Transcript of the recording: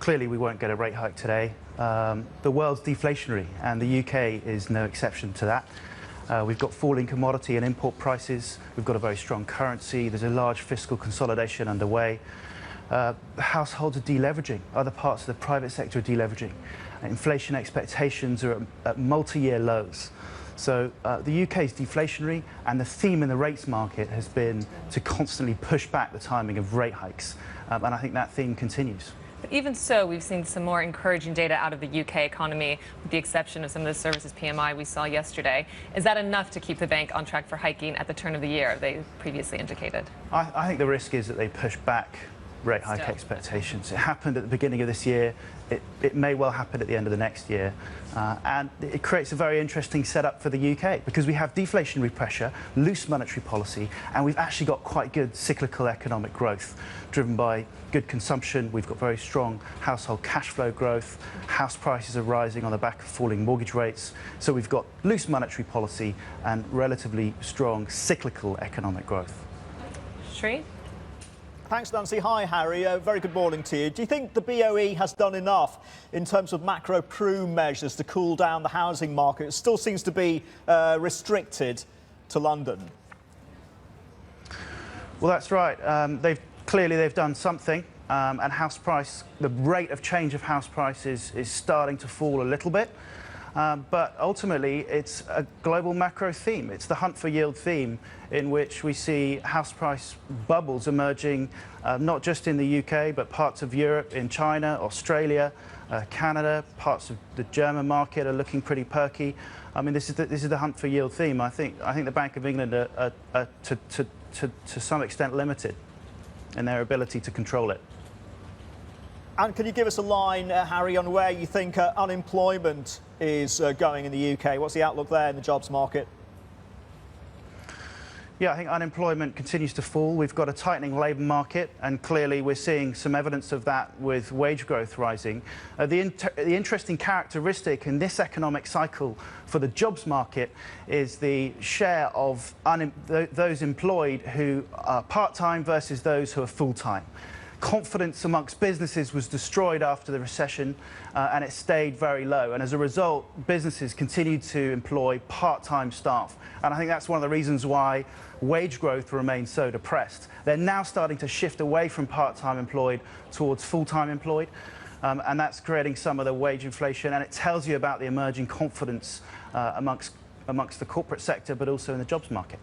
Clearly, we won't get a rate hike today. The world's deflationary, and the UK is no exception to that. We've got falling commodity and import prices. We've got a very strong currency. There's a large fiscal consolidation underway. Households are deleveraging. Other parts of the private sector are deleveraging. Inflation expectations are at multi-year lows. So the UK is deflationary, and the theme in the rates market has been to constantly push back the timing of rate hikes. And I think that theme continues. But even so, we've seen some more encouraging data out of the UK economy, with the exception of some of the services PMI we saw yesterday. Is that enough to keep the bank on track for hiking at the turn of the year, they previously indicated? I think the risk is that they push back rate hike expectations. It happened at the beginning of this year. It may well happen at the end of the next year. And it creates a very interesting setup for the UK because we have deflationary pressure, loose monetary policy, and we've actually got quite good cyclical economic growth driven by good consumption. We've got very strong household cash flow growth. House prices are rising on the back of falling mortgage rates. So we've got loose monetary policy and relatively strong cyclical economic growth. Sri? Thanks, Nancy. Hi, Harry. Very good morning to you. Do you think the BOE has done enough in terms of macro-pru measures to cool down the housing market? It still seems to be restricted to London. Well, that's right. They've done something, and the rate of change of house prices is starting to fall a little bit. But ultimately, it's a global macro theme. It's the hunt for yield theme in which we see house price bubbles emerging, not just in the UK, but parts of Europe, in China, Australia, Canada, parts of the German market are looking pretty perky. I mean, this is the hunt for yield theme. I think the Bank of England are to some extent limited in their ability to control it. And can you give us a line, Harry, on where you think unemployment is going in the UK? What's the outlook there in the jobs market? Yeah, I think unemployment continues to fall. We've got a tightening labour market, and clearly we're seeing some evidence of that with wage growth rising. The interesting characteristic in this economic cycle for the jobs market is the share of those employed who are part-time versus those who are full-time. Confidence amongst businesses was destroyed after the recession, and it stayed very low. And as a result, businesses continued to employ part-time staff. And I think that's one of the reasons why wage growth remains so depressed. They're now starting to shift away from part-time employed towards full-time employed. And that's creating some of the wage inflation. And it tells you about the emerging confidence amongst the corporate sector, but also in the jobs market.